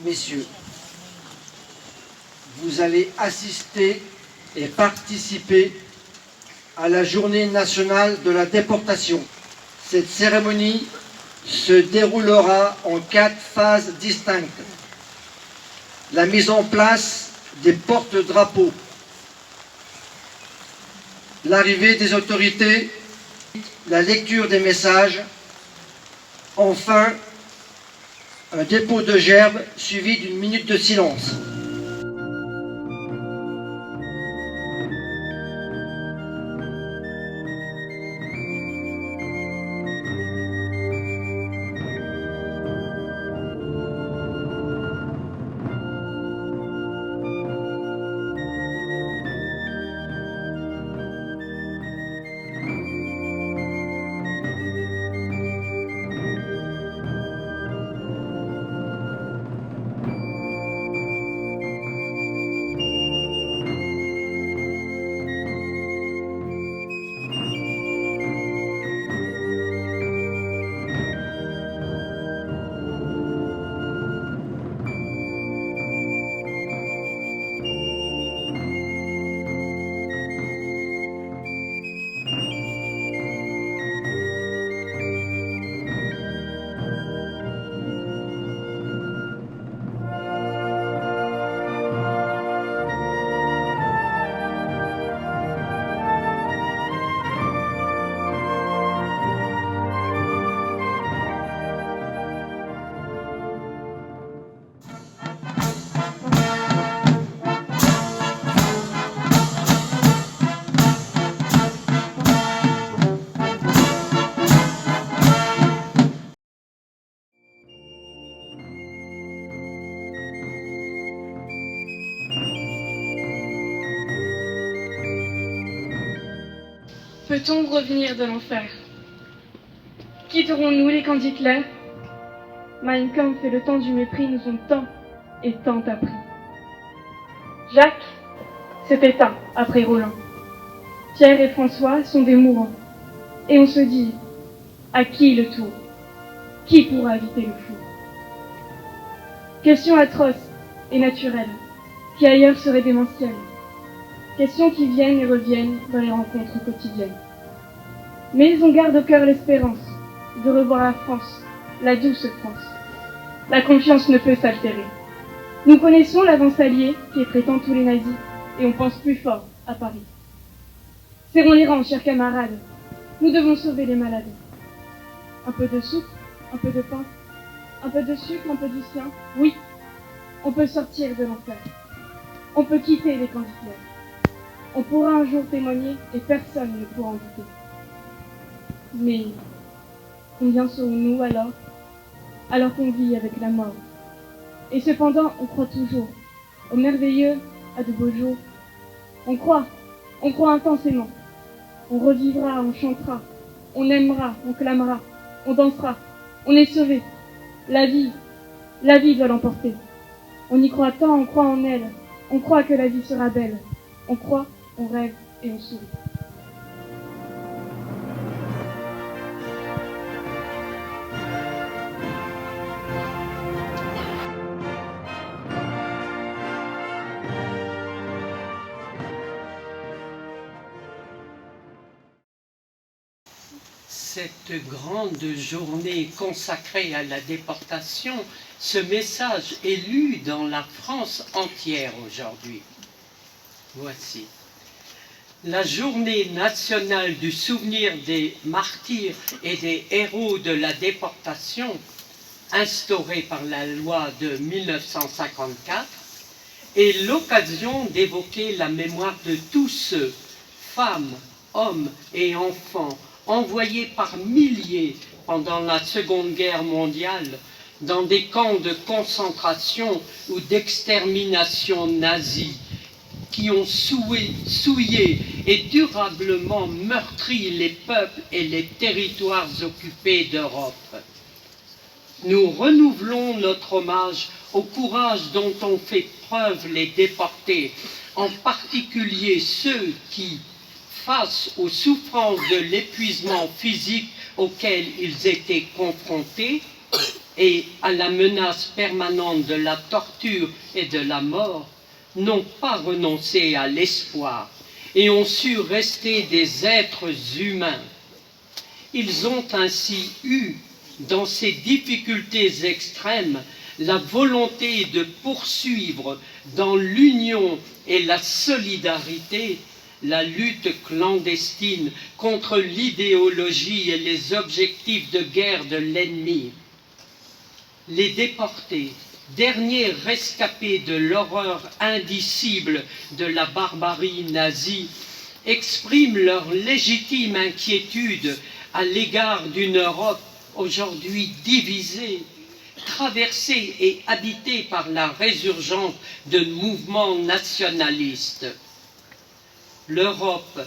messieurs, vous allez assister et participer à la journée nationale de la déportation. Cette cérémonie se déroulera en 4 phases distinctes. La mise en place des porte-drapeaux, l'arrivée des autorités, la lecture des messages, enfin un dépôt de gerbes suivi d'une minute de silence. Peut-on revenir de l'enfer? Quitterons-nous les camps d'Hitler? Mein Kampf et le temps du mépris nous ont tant et tant appris. Jacques s'est éteint après Roland. Pierre et François sont des mourants. Et on se dit, à qui le tour? Qui pourra éviter le four? Questions atroces et naturelles, qui ailleurs seraient démentielles. Questions qui viennent et reviennent dans les rencontres quotidiennes. Mais on garde au cœur l'espérance de revoir la France, la douce France. La confiance ne peut s'altérer. Nous connaissons l'avance alliée qui effraie tous les nazis et on pense plus fort à Paris. Serrons les rangs, chers camarades. Nous devons sauver les malades. Un peu de soupe, un peu de pain, un peu de sucre, un peu du sien. Oui, on peut sortir de l'enfer. On peut quitter les camps d'Hitler. On pourra un jour témoigner et personne ne pourra en douter. Mais combien serons-nous alors qu'on vit avec la mort? Et cependant, on croit toujours au merveilleux, à de beaux jours. On croit intensément. On revivra, on chantera, on aimera, on clamera, on dansera, on est sauvé. La vie doit l'emporter. On y croit tant, on croit en elle, on croit que la vie sera belle. On croit, on rêve et on sourit. Cette grande journée consacrée à la déportation, ce message est lu dans la France entière aujourd'hui. Voici. La journée nationale du souvenir des martyrs et des héros de la déportation, instaurée par la loi de 1954, est l'occasion d'évoquer la mémoire de tous ceux, femmes, hommes et enfants, envoyés par milliers pendant la Seconde Guerre mondiale dans des camps de concentration ou d'extermination nazie, qui ont souillé et durablement meurtri les peuples et les territoires occupés d'Europe. Nous renouvelons notre hommage au courage dont ont fait preuve les déportés, en particulier ceux qui, face aux souffrances de l'épuisement physique auquel ils étaient confrontés, et à la menace permanente de la torture et de la mort, n'ont pas renoncé à l'espoir et ont su rester des êtres humains. Ils ont ainsi eu, dans ces difficultés extrêmes, la volonté de poursuivre dans l'union et la solidarité la lutte clandestine contre l'idéologie et les objectifs de guerre de l'ennemi. Les déportés, derniers rescapés de l'horreur indicible de la barbarie nazie, expriment leur légitime inquiétude à l'égard d'une Europe aujourd'hui divisée, traversée et habitée par la résurgence de mouvements nationalistes. L'Europe,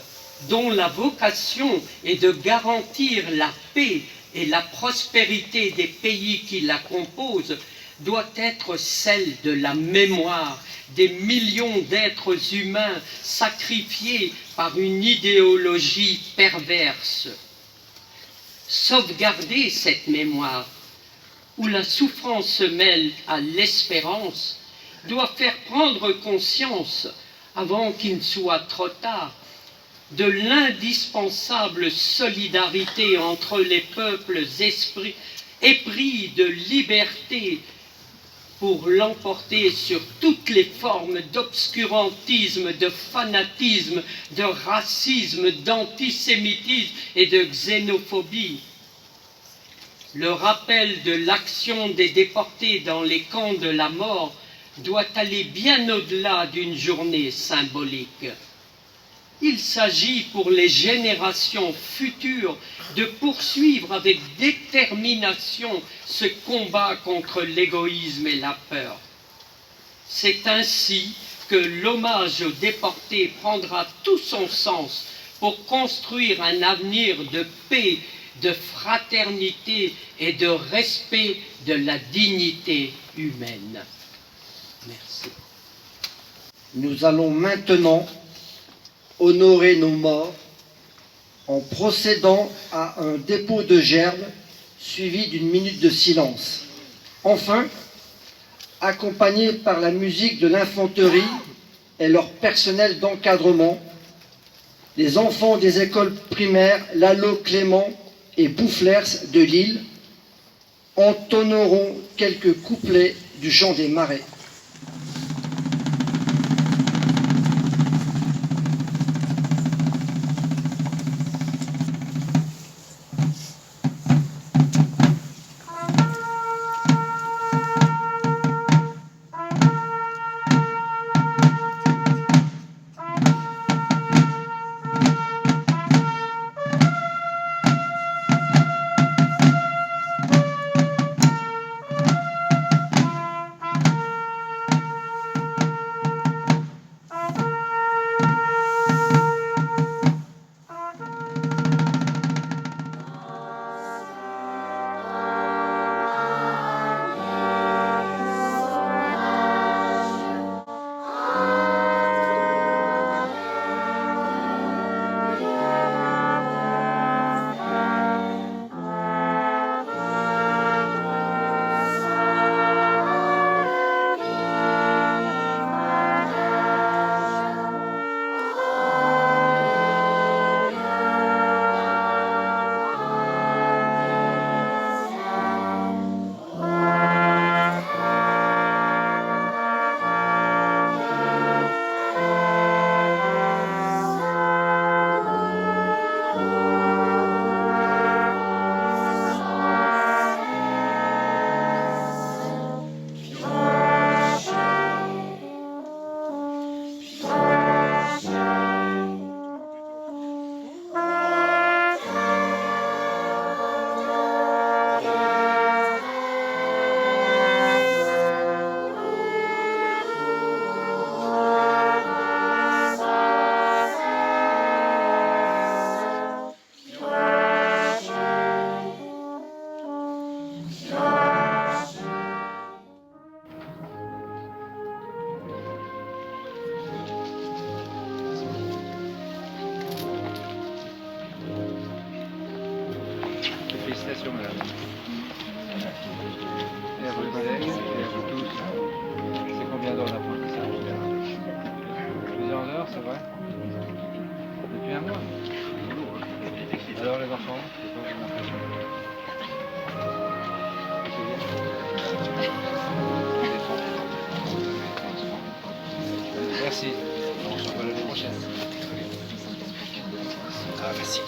dont la vocation est de garantir la paix et la prospérité des pays qui la composent, doit être celle de la mémoire des millions d'êtres humains sacrifiés par une idéologie perverse. Sauvegarder cette mémoire, où la souffrance se mêle à l'espérance, doit faire prendre conscience, avant qu'il ne soit trop tard, de l'indispensable solidarité entre les peuples épris de liberté pour l'emporter sur toutes les formes d'obscurantisme, de fanatisme, de racisme, d'antisémitisme et de xénophobie. Le rappel de l'action des déportés dans les camps de la mort doit aller bien au-delà d'une journée symbolique. Il s'agit pour les générations futures de poursuivre avec détermination ce combat contre l'égoïsme et la peur. C'est ainsi que l'hommage aux déportés prendra tout son sens pour construire un avenir de paix, de fraternité et de respect de la dignité humaine. Merci. Nous allons maintenant honorer nos morts en procédant à un dépôt de gerbes suivi d'une minute de silence. Enfin, accompagnés par la musique de l'infanterie et leur personnel d'encadrement, les enfants des écoles primaires Lalo Clément et Boufflers de Lille entonneront quelques couplets du chant des marais. Félicitations, madame. Et à vos collègues et à vous tous. C'est combien d'heures d'apprentissage? Plusieurs heures, c'est vrai? Depuis un mois? Alors les enfants, c'est quoi vos impressions? Merci. On se revoit l'année prochaine. Ah, merci.